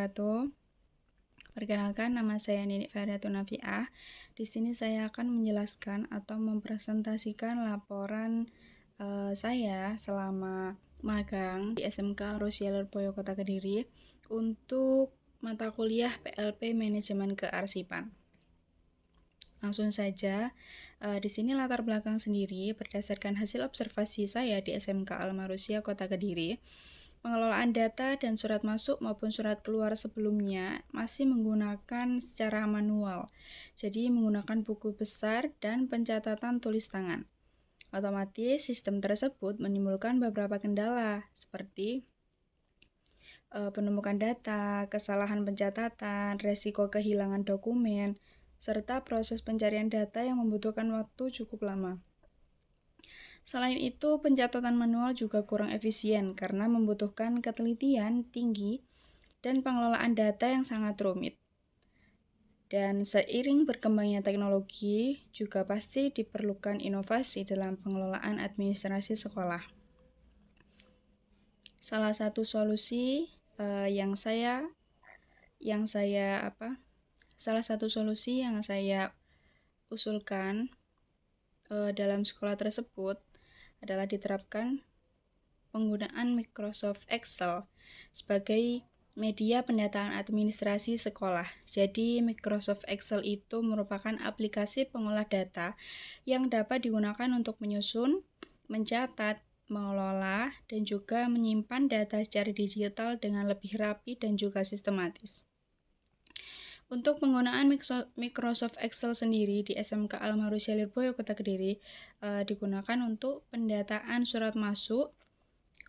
wabarakatuh. Perkenalkan, nama saya Ninik Fariatun Nafiah. Di sini saya akan menjelaskan atau mempresentasikan laporan saya selama magang di SMK Rosia Lirboyo Kota Kediri untuk mata kuliah PLP Manajemen Kearsipan. Langsung saja, di sini latar belakang sendiri berdasarkan hasil observasi saya di SMK Al-Marusyah Kota Kediri. Pengelolaan data dan surat masuk maupun surat keluar sebelumnya masih menggunakan secara manual, jadi menggunakan buku besar dan pencatatan tulis tangan. Otomatis, sistem tersebut menimbulkan beberapa kendala seperti penumpukan data, kesalahan pencatatan, resiko kehilangan dokumen, serta proses pencarian data yang membutuhkan waktu cukup lama. Selain itu, pencatatan manual juga kurang efisien karena membutuhkan ketelitian tinggi dan pengelolaan data yang sangat rumit. Dan seiring berkembangnya teknologi, juga pasti diperlukan inovasi dalam pengelolaan administrasi sekolah. Salah satu solusi salah satu solusi yang saya usulkan dalam sekolah tersebut adalah diterapkan penggunaan Microsoft Excel sebagai media pendataan administrasi sekolah. Jadi, Microsoft Excel itu merupakan aplikasi pengolah data yang dapat digunakan untuk menyusun, mencatat, mengelola, dan juga menyimpan data secara digital dengan lebih rapi dan juga sistematis. Untuk penggunaan Microsoft Excel sendiri di SMK Al-Marusyah Lirboyo Kota Kediri digunakan untuk pendataan surat masuk,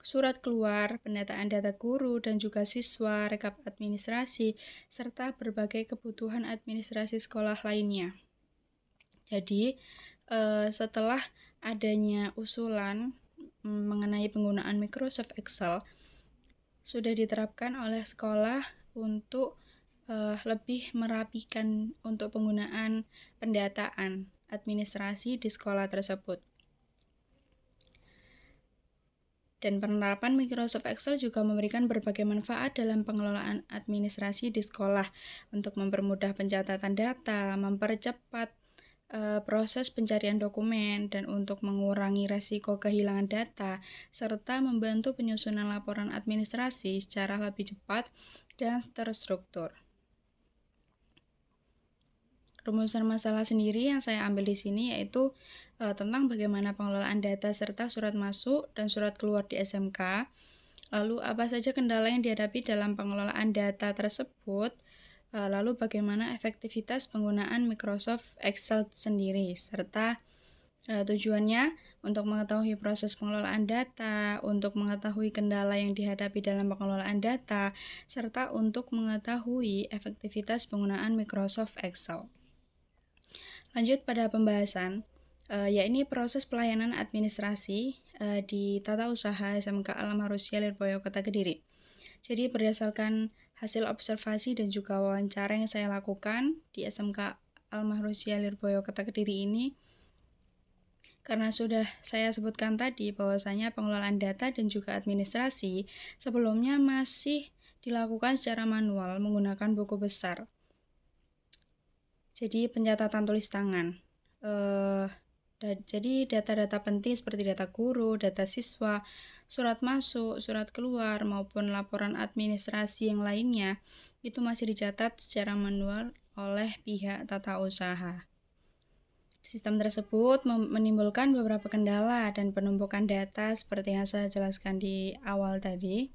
surat keluar, pendataan data guru dan juga siswa, rekap administrasi, serta berbagai kebutuhan administrasi sekolah lainnya. Jadi, setelah adanya usulan mengenai penggunaan Microsoft Excel, sudah diterapkan oleh sekolah untuk lebih merapikan untuk penggunaan pendataan administrasi di sekolah tersebut. Dan penerapan Microsoft Excel juga memberikan berbagai manfaat dalam pengelolaan administrasi di sekolah untuk mempermudah pencatatan data, mempercepat proses pencarian dokumen, dan untuk mengurangi risiko kehilangan data, serta membantu penyusunan laporan administrasi secara lebih cepat dan terstruktur. Rumusan masalah sendiri yang saya ambil di sini yaitu tentang bagaimana pengelolaan data serta surat masuk dan surat keluar di SMK. Lalu apa saja kendala yang dihadapi dalam pengelolaan data tersebut? Lalu bagaimana efektivitas penggunaan Microsoft Excel sendiri serta tujuannya untuk mengetahui proses pengelolaan data, untuk mengetahui kendala yang dihadapi dalam pengelolaan data, serta untuk mengetahui efektivitas penggunaan Microsoft Excel. Lanjut pada pembahasan, yakni proses pelayanan administrasi di Tata Usaha SMK Al-Marusyah Lirboyo Kota Kediri. Jadi berdasarkan hasil observasi dan juga wawancara yang saya lakukan di SMK Al-Marusyah Lirboyo Kota Kediri ini, karena sudah saya sebutkan tadi bahwasanya pengelolaan data dan juga administrasi sebelumnya masih dilakukan secara manual menggunakan buku besar. Jadi pencatatan tulis tangan. Jadi data-data penting seperti data guru, data siswa, surat masuk, surat keluar, maupun laporan administrasi yang lainnya itu masih dicatat secara manual oleh pihak tata usaha. Sistem tersebut menimbulkan beberapa kendala dan penumpukan data seperti yang saya jelaskan di awal tadi.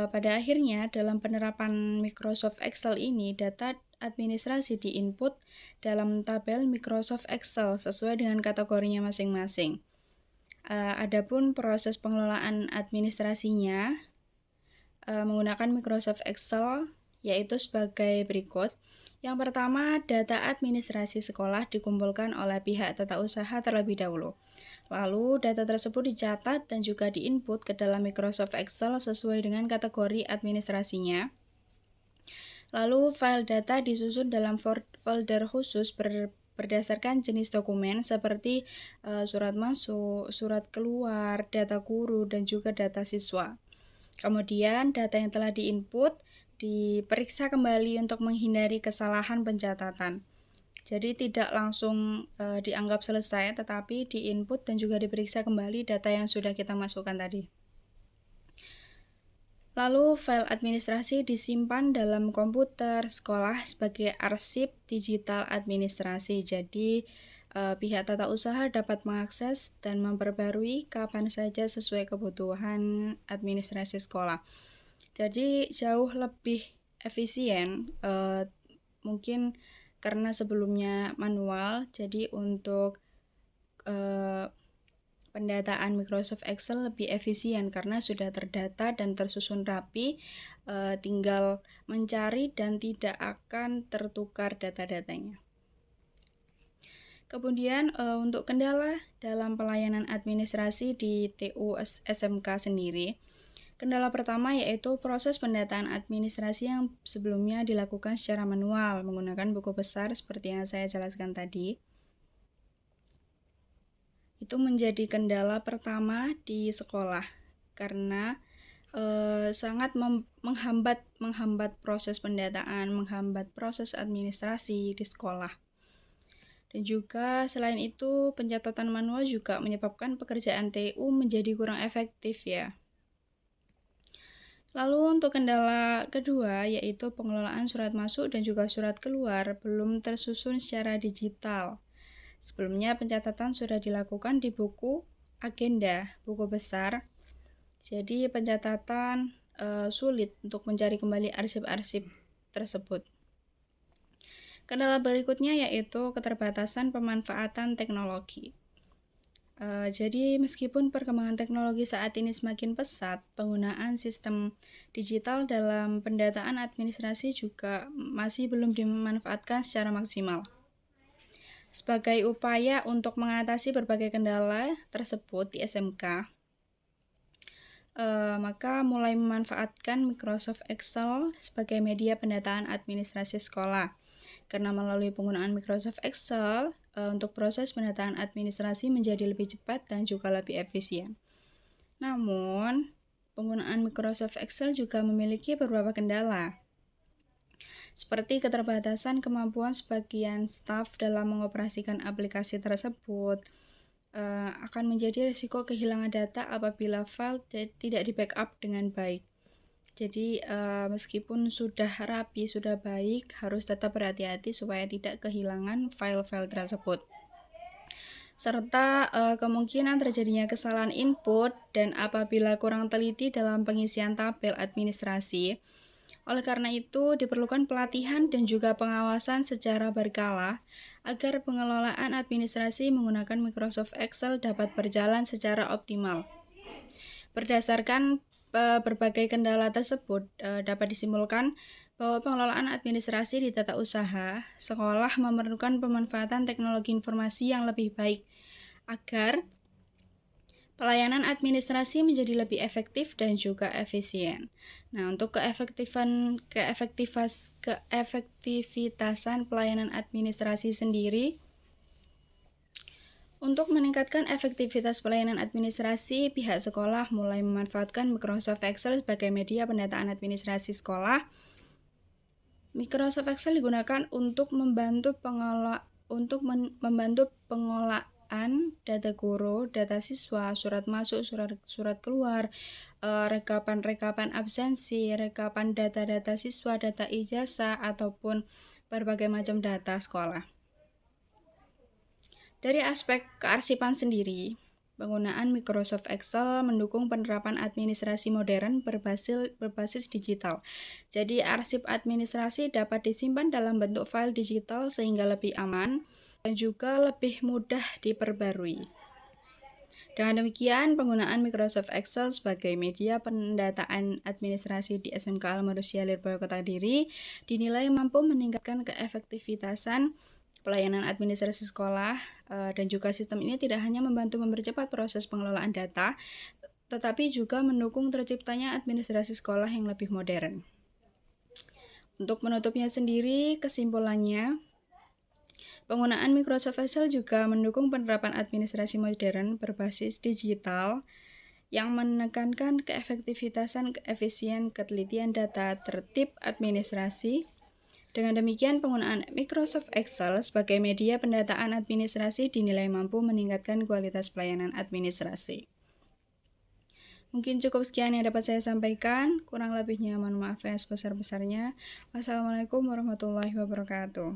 Pada akhirnya, dalam penerapan Microsoft Excel ini, data administrasi diinput dalam tabel Microsoft Excel sesuai dengan kategorinya masing-masing. Adapun proses pengelolaan administrasinya menggunakan Microsoft Excel yaitu sebagai berikut. Yang pertama, data administrasi sekolah dikumpulkan oleh pihak tata usaha terlebih dahulu. Lalu, data tersebut dicatat dan juga diinput ke dalam Microsoft Excel sesuai dengan kategori administrasinya. Lalu, file data disusun dalam folder khusus berdasarkan jenis dokumen seperti surat masuk, surat keluar, data guru, dan juga data siswa. Kemudian data yang telah diinput diperiksa kembali untuk menghindari kesalahan pencatatan. Jadi tidak langsung dianggap selesai, tetapi diinput dan juga diperiksa kembali data yang sudah kita masukkan tadi. Lalu file administrasi disimpan dalam komputer sekolah sebagai arsip digital administrasi. Jadi pihak tata usaha dapat mengakses dan memperbarui kapan saja sesuai kebutuhan administrasi sekolah. Jadi jauh lebih efisien, mungkin karena sebelumnya manual, jadi untuk pendataan Microsoft Excel lebih efisien karena sudah terdata dan tersusun rapi, tinggal mencari dan tidak akan tertukar data-datanya. Kemudian untuk kendala dalam pelayanan administrasi di TU SMK sendiri, kendala pertama yaitu proses pendataan administrasi yang sebelumnya dilakukan secara manual menggunakan buku besar seperti yang saya jelaskan tadi. Itu menjadi kendala pertama di sekolah karena sangat menghambat proses pendataan, menghambat proses administrasi di sekolah. Dan juga selain itu pencatatan manual juga menyebabkan pekerjaan TU menjadi kurang efektif ya. Lalu untuk kendala kedua yaitu pengelolaan surat masuk dan juga surat keluar belum tersusun secara digital. Sebelumnya pencatatan sudah dilakukan di buku agenda, buku besar. Jadi pencatatan sulit untuk mencari kembali arsip-arsip tersebut. Kendala berikutnya yaitu keterbatasan pemanfaatan teknologi. Jadi meskipun perkembangan teknologi saat ini semakin pesat, penggunaan sistem digital dalam pendataan administrasi juga masih belum dimanfaatkan secara maksimal. Sebagai upaya untuk mengatasi berbagai kendala tersebut di SMK, maka mulai memanfaatkan Microsoft Excel sebagai media pendataan administrasi sekolah. Karena melalui penggunaan Microsoft Excel, untuk proses pendataan administrasi menjadi lebih cepat dan juga lebih efisien. Namun, penggunaan Microsoft Excel juga memiliki beberapa kendala, seperti keterbatasan kemampuan sebagian staf dalam mengoperasikan aplikasi tersebut, akan menjadi risiko kehilangan data apabila file tidak di-backup dengan baik. Jadi meskipun sudah rapi, sudah baik, harus tetap berhati-hati supaya tidak kehilangan file-file tersebut. Serta kemungkinan terjadinya kesalahan input dan apabila kurang teliti dalam pengisian tabel administrasi. Oleh karena itu, diperlukan pelatihan dan juga pengawasan secara berkala agar pengelolaan administrasi menggunakan Microsoft Excel dapat berjalan secara optimal. Berdasarkan berbagai kendala tersebut, dapat disimpulkan bahwa pengelolaan administrasi di tata usaha sekolah memerlukan pemanfaatan teknologi informasi yang lebih baik agar pelayanan administrasi menjadi lebih efektif dan juga efisien. Nah, untuk keefektivitasan pelayanan administrasi sendiri, untuk meningkatkan efektivitas pelayanan administrasi, pihak sekolah mulai memanfaatkan Microsoft Excel sebagai media pendataan administrasi sekolah. Microsoft Excel digunakan untuk membantu pengolahan data guru, data siswa, surat masuk, surat keluar, rekapan absensi, rekapan data-data siswa, data ijazah, ataupun berbagai macam data sekolah. Dari aspek kearsipan sendiri, penggunaan Microsoft Excel mendukung penerapan administrasi modern berbasis digital. Jadi arsip administrasi dapat disimpan dalam bentuk file digital sehingga lebih aman dan juga lebih mudah diperbarui. Dengan demikian, penggunaan Microsoft Excel sebagai media pendataan administrasi di SMK Al-Manusia Lirboyo Kota Kediri dinilai mampu meningkatkan keefektivitasan pelayanan administrasi sekolah, dan juga sistem ini tidak hanya membantu mempercepat proses pengelolaan data, tetapi juga mendukung terciptanya administrasi sekolah yang lebih modern. Untuk menutupnya sendiri, kesimpulannya, penggunaan Microsoft Excel juga mendukung penerapan administrasi modern berbasis digital yang menekankan keefektivitasan, keefisien, ketelitian data, tertib administrasi. Dengan demikian, penggunaan Microsoft Excel sebagai media pendataan administrasi dinilai mampu meningkatkan kualitas pelayanan administrasi. Mungkin cukup sekian yang dapat saya sampaikan. Kurang lebihnya mohon maaf yang sebesar-besarnya. Wassalamualaikum warahmatullahi wabarakatuh.